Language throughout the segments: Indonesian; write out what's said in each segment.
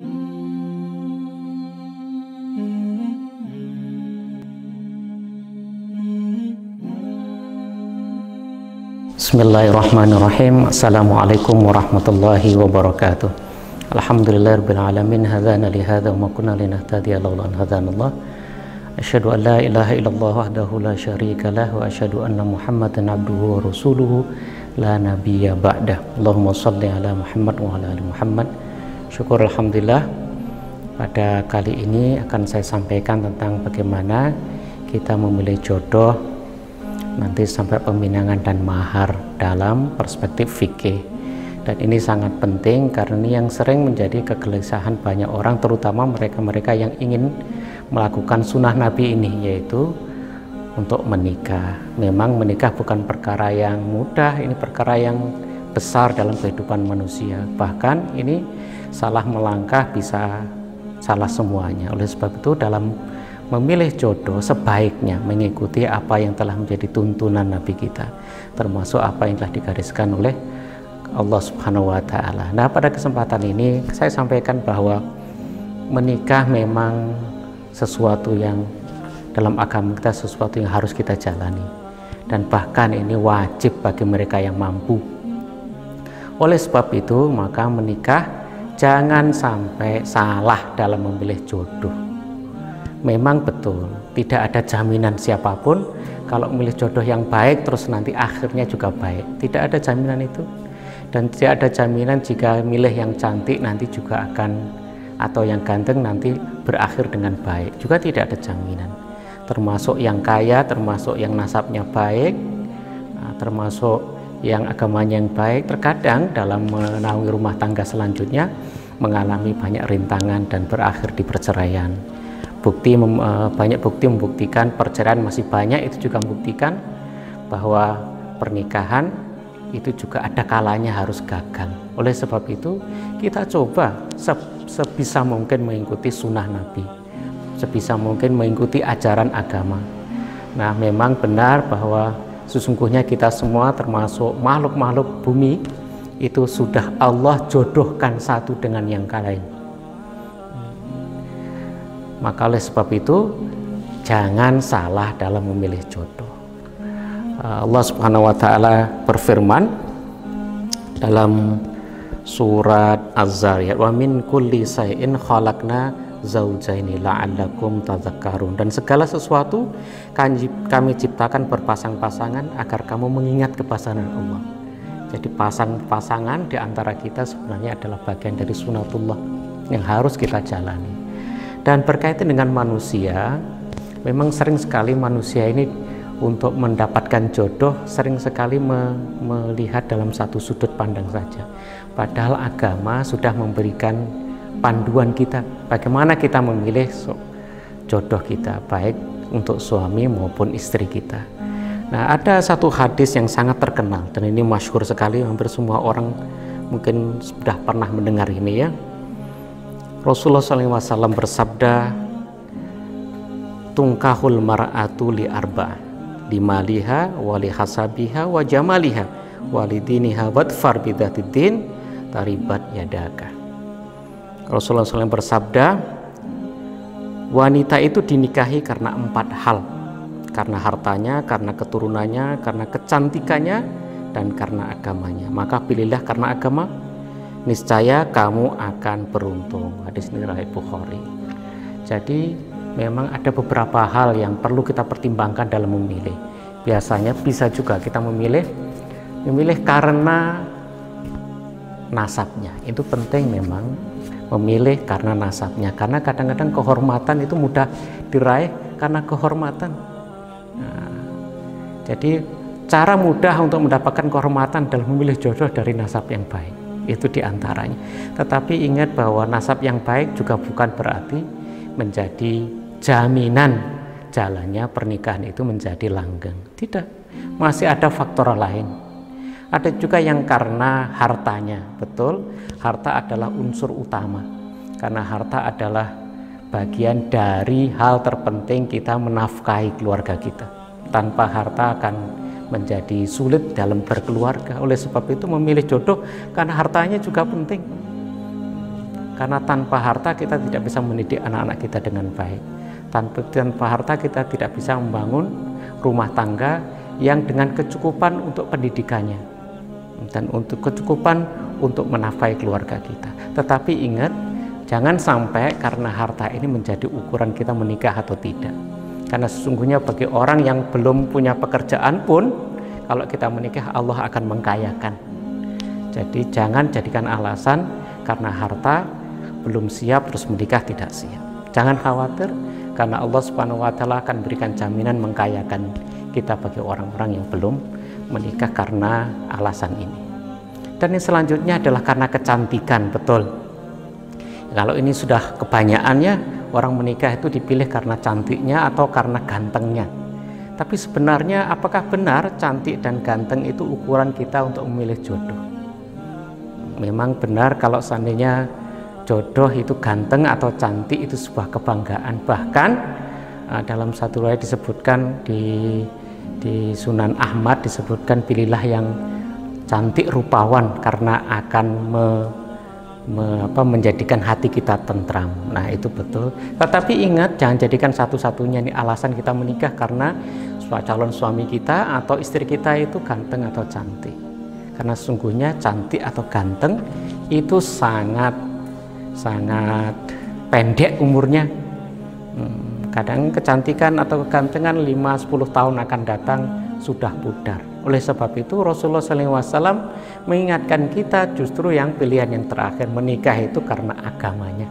Bismillahirrahmanirrahim. Assalamualaikum warahmatullahi wabarakatuh. Alhamdulillahirabbil alamin. Hadzana li hadza wa ma kunna linahtadiya laula an hadanallah. Asyhadu an la ilaha illallah wahdahu la syarika lah wa asyhadu anna Muhammadan abduhu wa rasuluhu la nabiyya ba'dah. Allahumma shalli ala Muhammad wa ala ali Muhammad. Syukur alhamdulillah. Pada kali ini akan saya sampaikan tentang bagaimana kita memilih jodoh nanti sampai peminangan dan mahar dalam perspektif fikih. Dan ini sangat penting karena ini yang sering menjadi kegelisahan banyak orang, terutama mereka-mereka yang ingin melakukan sunnah Nabi ini, yaitu untuk menikah. Memang menikah bukan perkara yang mudah, ini perkara yang besar dalam kehidupan manusia. Bahkan ini salah melangkah bisa salah semuanya. Oleh sebab itu dalam memilih jodoh sebaiknya mengikuti apa yang telah menjadi tuntunan Nabi kita, termasuk apa yang telah digariskan oleh Allah Subhanahu wa Ta'ala. Nah, pada kesempatan ini saya sampaikan bahwa menikah memang sesuatu yang dalam agama kita sesuatu yang harus kita jalani, dan bahkan ini wajib bagi mereka yang mampu. Oleh sebab itu maka menikah jangan sampai salah dalam memilih jodoh. Memang betul, tidak ada jaminan siapapun kalau memilih jodoh yang baik terus nanti akhirnya juga baik. Tidak ada jaminan itu. Dan tidak ada jaminan jika milih yang cantik nanti juga akan, atau yang ganteng nanti berakhir dengan baik. Juga tidak ada jaminan. Termasuk yang kaya, termasuk yang nasabnya baik, termasuk yang agamanya yang baik, terkadang dalam menaungi rumah tangga selanjutnya mengalami banyak rintangan dan berakhir di perceraian. Banyak bukti membuktikan perceraian masih banyak, itu juga membuktikan bahwa pernikahan itu juga ada kalanya harus gagal. Oleh sebab itu kita coba sebisa mungkin mengikuti sunnah Nabi, sebisa mungkin mengikuti ajaran agama. Nah, memang benar bahwa sesungguhnya kita semua termasuk makhluk-makhluk bumi itu sudah Allah jodohkan satu dengan yang lain. Maka oleh sebab itu jangan salah dalam memilih jodoh. Allah Subhanahu wa Ta'ala berfirman dalam surat Az-Zariyat, wa min kulli shay'in khalaqna zaujaini la'allakum tadzakkarun. Dan segala sesuatu kami ciptakan berpasang-pasangan agar kamu mengingat kepasangan Allah. Jadi pasangan di antara kita sebenarnya adalah bagian dari sunatullah yang harus kita jalani. Dan berkaitan dengan manusia, memang sering sekali manusia ini untuk mendapatkan jodoh sering sekali melihat dalam satu sudut pandang saja. Padahal agama sudah memberikan panduan kita bagaimana kita memilih jodoh kita, baik untuk suami maupun istri kita. Nah, ada satu hadis yang sangat terkenal dan ini masyhur sekali, hampir semua orang mungkin sudah pernah mendengar ini ya. Rasulullah SAW bersabda, tungkahul mar'atu li arba' li maliha wa li hasabiha wa jamaliha wa li diniha wadfar bidzatiddin taribat yadaka. Rasulullah SAW bersabda, wanita itu dinikahi karena 4 hal, karena hartanya, karena keturunannya, karena kecantikannya, dan karena agamanya. Maka pilihlah karena agama, niscaya kamu akan beruntung. Hadis ini riwayat Bukhari. Jadi memang ada beberapa hal yang perlu kita pertimbangkan dalam memilih. Biasanya bisa juga kita memilih karena nasabnya. Itu penting memang memilih karena nasabnya, karena kadang-kadang kehormatan itu mudah diraih karena kehormatan. Nah, jadi cara mudah untuk mendapatkan kehormatan dalam memilih jodoh dari nasab yang baik. Itu diantaranya. Tetapi ingat bahwa nasab yang baik juga bukan berarti menjadi jaminan jalannya pernikahan itu menjadi langgeng. Tidak, masih ada faktor lain. Ada juga yang karena hartanya. Betul, harta adalah unsur utama, karena harta adalah bagian dari hal terpenting kita menafkahi keluarga kita. Tanpa harta akan menjadi sulit dalam berkeluarga. Oleh sebab itu memilih jodoh karena hartanya juga penting. Karena tanpa harta kita tidak bisa mendidik anak-anak kita dengan baik. Tanpa harta kita tidak bisa membangun rumah tangga yang dengan kecukupan untuk pendidikannya dan untuk kecukupan untuk menafkahi keluarga kita. Tetapi ingat, jangan sampai karena harta ini menjadi ukuran kita menikah atau tidak. Karena sesungguhnya bagi orang yang belum punya pekerjaan pun, kalau kita menikah Allah akan mengkayakan. Jadi jangan jadikan alasan karena harta belum siap terus menikah tidak siap. Jangan khawatir, karena Allah Subhanahu wa Ta'ala akan berikan jaminan mengkayakan kita bagi orang-orang yang belum menikah karena alasan ini. Dan yang selanjutnya adalah karena kecantikan, betul. Kalau ini sudah kebanyakannya orang menikah itu dipilih karena cantiknya atau karena gantengnya. Tapi sebenarnya apakah benar cantik dan ganteng itu ukuran kita untuk memilih jodoh? Memang benar kalau seandainya jodoh itu ganteng atau cantik itu sebuah kebanggaan. Bahkan dalam satu riwayat disebutkan di Sunan Ahmad disebutkan pilihlah yang cantik rupawan karena akan menjadikan hati kita tentram. Nah itu betul. Tetapi ingat, jangan jadikan satu-satunya ini alasan kita menikah karena calon suami kita atau istri kita itu ganteng atau cantik. Karena sesungguhnya cantik atau ganteng itu sangat pendek umurnya. Kadang kecantikan atau kegantengan 5-10 tahun akan datang sudah pudar. Oleh sebab itu Rasulullah SAW mengingatkan kita justru yang pilihan yang terakhir, menikah itu karena agamanya.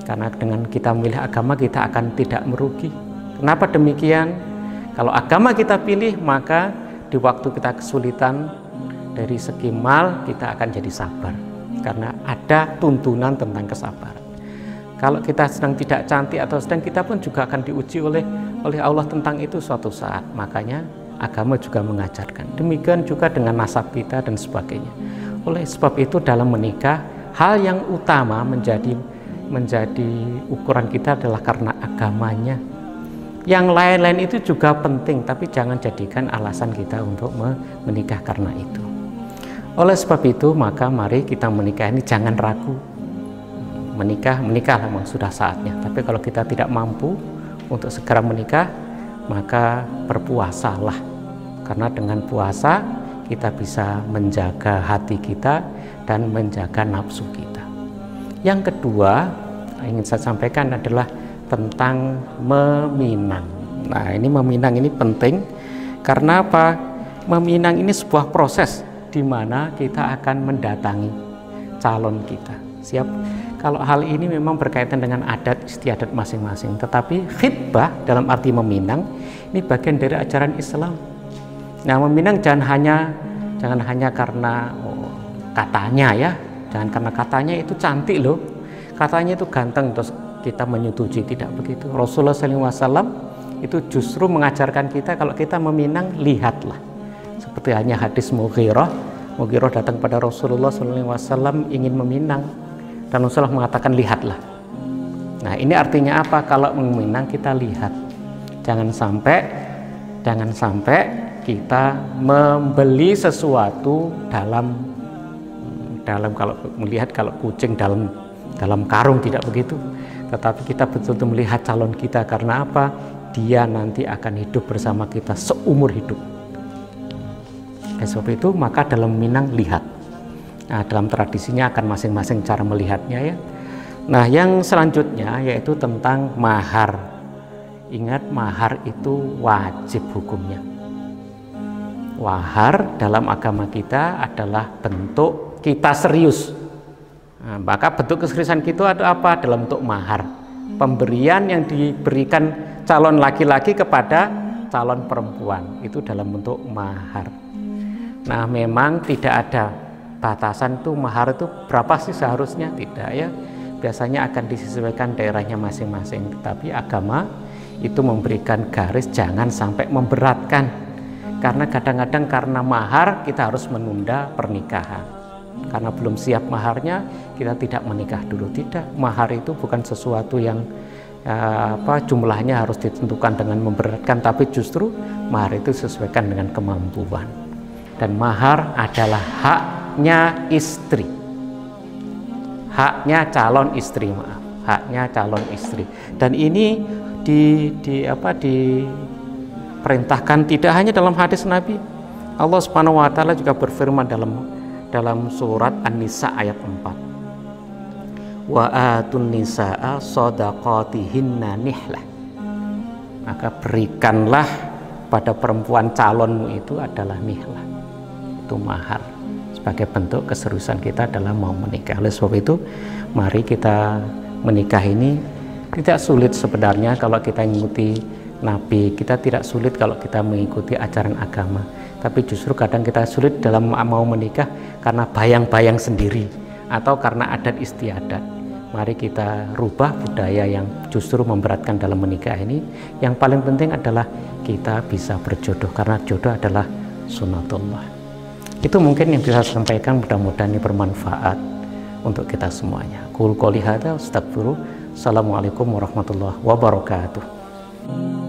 Karena dengan kita memilih agama kita akan tidak merugi. Kenapa demikian? Kalau agama kita pilih, maka di waktu kita kesulitan dari segi mal kita akan jadi sabar. Karena ada tuntunan tentang kesabaran. Kalau kita sedang tidak cantik atau sedang, kita pun juga akan diuji oleh Allah tentang itu suatu saat. Makanya agama juga mengajarkan. Demikian juga dengan nasab kita dan sebagainya. Oleh sebab itu dalam menikah, hal yang utama menjadi ukuran kita adalah karena agamanya. Yang lain-lain itu juga penting, tapi jangan jadikan alasan kita untuk menikah karena itu. Oleh sebab itu, maka mari kita menikah ini jangan ragu. Menikah memang sudah saatnya. Tapi kalau kita tidak mampu untuk segera menikah, maka berpuasalah. Karena dengan puasa kita bisa menjaga hati kita dan menjaga nafsu kita. Yang kedua, ingin saya sampaikan adalah tentang meminang. Nah, ini meminang ini penting karena apa? Meminang ini sebuah proses di mana kita akan mendatangi calon kita. Siap? Kalau hal ini memang berkaitan dengan adat istiadat masing-masing, tetapi khitbah dalam arti meminang ini bagian dari ajaran Islam. Nah, meminang jangan hanya karena katanya ya, jangan karena katanya itu cantik loh, katanya itu ganteng terus kita menyetujui, tidak begitu. Rasulullah SAW itu justru mengajarkan kita kalau kita meminang, lihatlah. Seperti hanya hadis Mughirah datang pada Rasulullah SAW ingin meminang, dan Rasulullah mengatakan lihatlah. Nah ini artinya apa? Kalau meminang kita lihat, jangan sampai kita membeli sesuatu dalam kalau melihat kalau kucing dalam karung, tidak begitu. Tetapi kita betul-betul melihat calon kita karena apa? Dia nanti akan hidup bersama kita seumur hidup. Sebab itu maka dalam meminang lihat. Nah, dalam tradisinya akan masing-masing cara melihatnya ya. Nah, yang selanjutnya yaitu tentang mahar. Ingat, mahar itu wajib hukumnya. Mahar dalam agama kita adalah bentuk kita serius. Nah, maka bentuk keseriusan kita ada apa? Dalam bentuk mahar. Pemberian yang diberikan calon laki-laki kepada calon perempuan itu dalam bentuk mahar. Nah, memang tidak ada batasan tuh mahar itu berapa sih seharusnya, tidak ya. Biasanya akan disesuaikan daerahnya masing-masing. Tetapi agama itu memberikan garis jangan sampai memberatkan. Karena kadang-kadang karena mahar kita harus menunda pernikahan. Karena belum siap maharnya kita tidak menikah dulu. Tidak, mahar itu bukan sesuatu yang jumlahnya harus ditentukan dengan memberatkan, tapi justru mahar itu sesuaikan dengan kemampuan. Dan mahar adalah haknya istri. haknya calon istri, maaf, haknya calon istri. Dan ini diperintahkan tidak hanya dalam hadis Nabi. Allah Subhanahu wa taala juga berfirman dalam surat An-Nisa ayat 4. Wa atun nisaa shadaqatihinna nihlah. Maka berikanlah pada perempuan calonmu itu adalah nihlah. Itu mahar. Sebagai bentuk keseriusan kita dalam mau menikah. Oleh sebab itu, mari kita menikah ini tidak sulit sebenarnya kalau kita mengikuti Nabi. Kita tidak sulit kalau kita mengikuti ajaran agama. Tapi justru kadang kita sulit dalam mau menikah karena bayang-bayang sendiri atau karena adat istiadat. Mari kita rubah budaya yang justru memberatkan dalam menikah ini. Yang paling penting adalah kita bisa berjodoh, karena jodoh adalah sunatullah. Itu mungkin yang bisa saya sampaikan, mudah-mudahan ini bermanfaat untuk kita semuanya. Qul qouli hadza astaghfiru. Assalamualaikum warahmatullahi wabarakatuh.